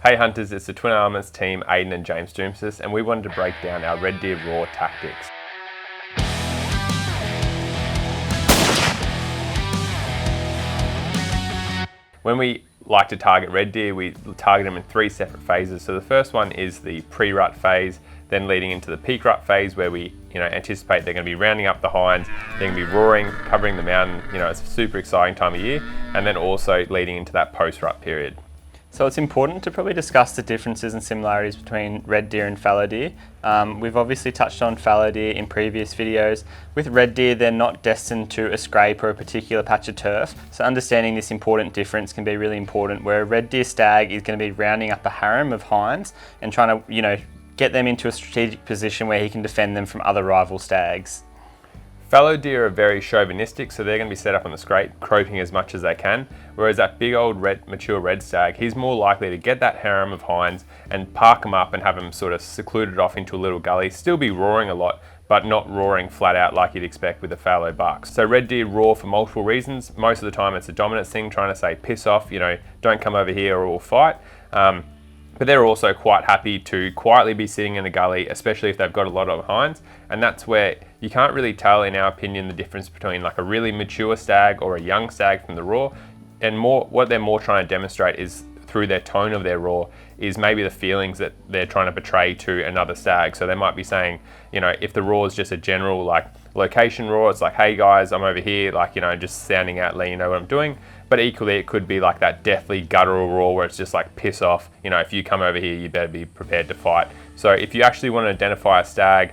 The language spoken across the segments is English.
Hey hunters, it's the Twin Armors team, Ayden and James Doumtsis, and we wanted to break down our Red Deer raw tactics. When we like to target red deer, we target them in 3 separate phases. So the first one is the pre-rut phase, then leading into the peak rut phase where we anticipate they're going to be rounding up the hinds, they're going to be roaring, covering the mountain. It's a super exciting time of year, and then also leading into that post-rut period. So it's important to probably discuss the differences and similarities between red deer and fallow deer. We've obviously touched on fallow deer in previous videos. With red deer, they're not destined to a scrape or a particular patch of turf. So understanding this important difference can be really important, where a red deer stag is going to be rounding up a harem of hinds and trying to, get them into a strategic position where he can defend them from other rival stags. Fallow deer are very chauvinistic, so they're going to be set up on the scrape, croaking as much as they can, whereas that big old mature red stag, he's more likely to get that harem of hinds and park them up and have them sort of secluded off into a little gully, still be roaring a lot, but not roaring flat out like you'd expect with a fallow buck. So red deer roar for multiple reasons. Most of the time it's a dominance thing, trying to say piss off, don't come over here or we'll fight. But they're also quite happy to quietly be sitting in a gully, especially if they've got a lot of hinds. And that's where you can't really tell, in our opinion, the difference between like a really mature stag or a young stag from the roar. And what they're more trying to demonstrate is through their tone of their roar is maybe the feelings that they're trying to portray to another stag. So they might be saying, if the roar is just a general like location roar, it's like, hey guys, I'm over here, just sounding out, letting you know what I'm doing. But equally, it could be like that deathly guttural roar where it's just like piss off. If you come over here, you better be prepared to fight. So if you actually want to identify a stag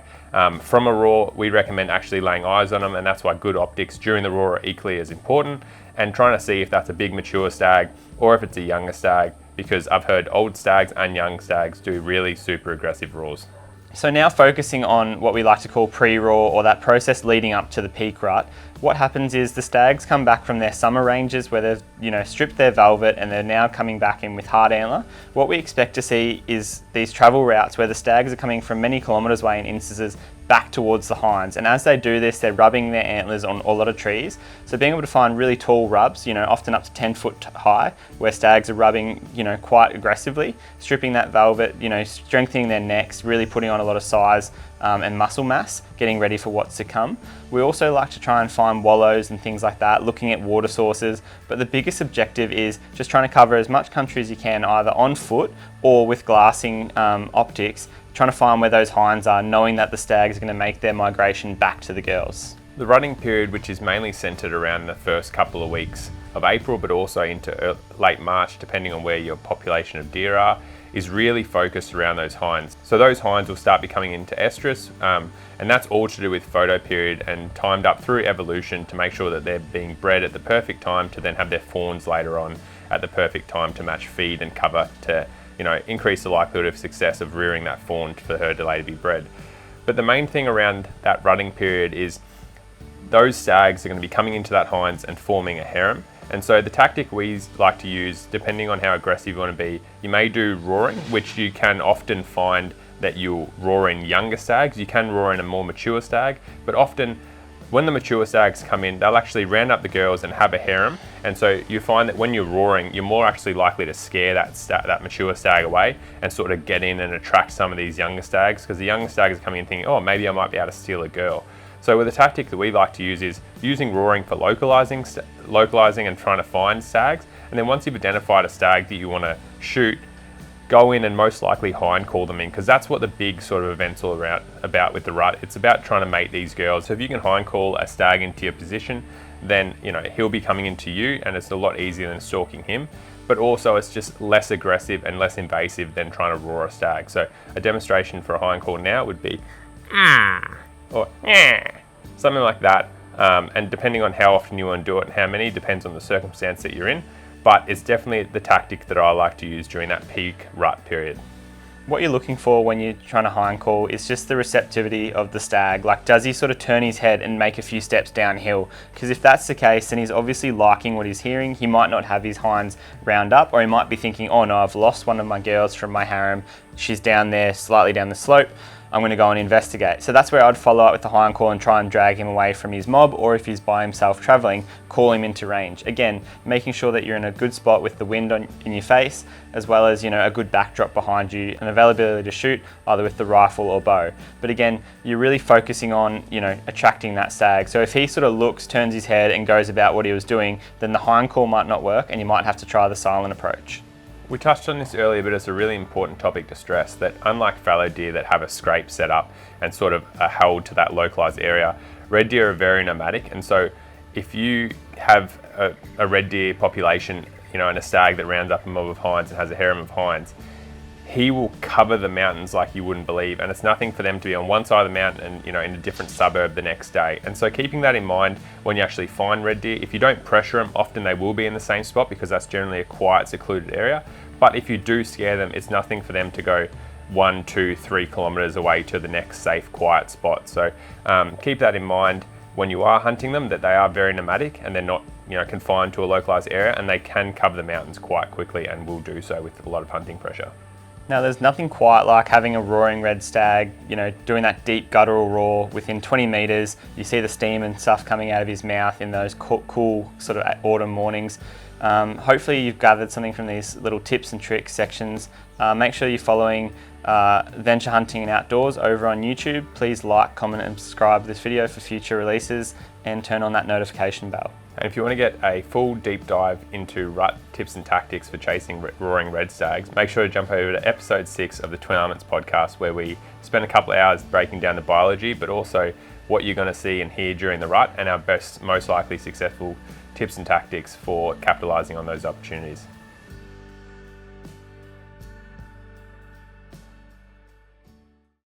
from a roar, we recommend actually laying eyes on them, and that's why good optics during the roar are equally as important, and trying to see if that's a big mature stag or if it's a younger stag, because I've heard old stags and young stags do really super aggressive roars. So now focusing on what we like to call pre-roar, or that process leading up to the peak rut, what happens is the stags come back from their summer ranges where they've stripped their velvet and they're now coming back in with hard antler. What we expect to see is these travel routes where the stags are coming from many kilometres away in instances back towards the hinds, and as they do this, they're rubbing their antlers on a lot of trees. So being able to find really tall rubs, often up to 10 foot high, where stags are rubbing, quite aggressively, stripping that velvet, strengthening their necks, really putting on a lot of size and muscle mass, getting ready for what's to come. We also like to try and find wallows and things like that, looking at water sources, but the biggest objective is just trying to cover as much country as you can, either on foot or with glassing optics, trying to find where those hinds are, knowing that the stags are going to make their migration back to the girls. The rutting period, which is mainly centered around the first couple of weeks of April, but also into late March, depending on where your population of deer are, is really focused around those hinds. So those hinds will start becoming into estrus, and that's all to do with photo period and timed up through evolution to make sure that they're being bred at the perfect time to then have their fawns later on at the perfect time to match feed and cover to increase the likelihood of success of rearing that fawn for her delay to be bred. But the main thing around that rutting period is those stags are going to be coming into that hinds and forming a harem. And so the tactic we like to use, depending on how aggressive you want to be, you may do roaring, which you can often find that you'll roar in younger stags. You can roar in a more mature stag, but often when the mature stags come in, they'll actually round up the girls and have a harem. And so you find that when you're roaring, you're more actually likely to scare that mature stag away and sort of get in and attract some of these younger stags, because the younger stags are coming in thinking, oh, maybe I might be able to steal a girl. So with the tactic that we like to use is using roaring for localizing and trying to find stags. And then once you've identified a stag that you want to shoot, go in and most likely hind call them in, because that's what the big sort of event's all about with the rut. It's about trying to mate these girls. So if you can hind call a stag into your position, then he'll be coming into you, and it's a lot easier than stalking him. But also it's just less aggressive and less invasive than trying to roar a stag. So a demonstration for a hind call now would be or something like that. And depending on how often you want to do it and how many, depends on the circumstance that you're in. But it's definitely the tactic that I like to use during that peak rut period. What you're looking for when you're trying to hind call is just the receptivity of the stag. Like, does he sort of turn his head and make a few steps downhill? Because if that's the case, then he's obviously liking what he's hearing. He might not have his hinds round up, or he might be thinking, oh no, I've lost one of my girls from my harem. She's down there, slightly down the slope. I'm going to go and investigate. So that's where I'd follow up with the hind call and try and drag him away from his mob, or if he's by himself traveling, call him into range. Again, making sure that you're in a good spot with the wind in your face, as well as, you know, a good backdrop behind you and availability to shoot either with the rifle or bow. But again, you're really focusing on, you know, attracting that stag. So if he sort of looks, turns his head and goes about what he was doing, then the hind call might not work and you might have to try the silent approach. We touched on this earlier, but it's a really important topic to stress that unlike fallow deer that have a scrape set up and sort of are held to that localized area, red deer are very nomadic. And so if you have a red deer population, you know, and a stag that rounds up a mob of hinds and has a harem of hinds, he will cover the mountains like you wouldn't believe, and it's nothing for them to be on one side of the mountain and, you know, in a different suburb the next day. And so keeping that in mind when you actually find red deer, if you don't pressure them, often they will be in the same spot because that's generally a quiet, secluded area. But if you do scare them, it's nothing for them to go 1, 2, 3 kilometers away to the next safe, quiet spot. So keep that in mind when you are hunting them, that they are very nomadic and they're not, you know, confined to a localized area, and they can cover the mountains quite quickly and will do so with a lot of hunting pressure. Now, there's nothing quite like having a roaring red stag, you know, doing that deep guttural roar within 20 meters. You see the steam and stuff coming out of his mouth in those cool sort of autumn mornings. Hopefully you've gathered something from these little tips and tricks sections. Make sure you're following Venture Hunting and Outdoors over on YouTube. Please like, comment and subscribe to this video for future releases, and turn on that notification bell. And if you want to get a full deep dive into rut tips and tactics for chasing roaring red stags, make sure to jump over to episode 6 of the Twin Elements podcast, where we spend a couple of hours breaking down the biology, but also what you're going to see and hear during the rut and our most likely successful tips and tactics for capitalizing on those opportunities.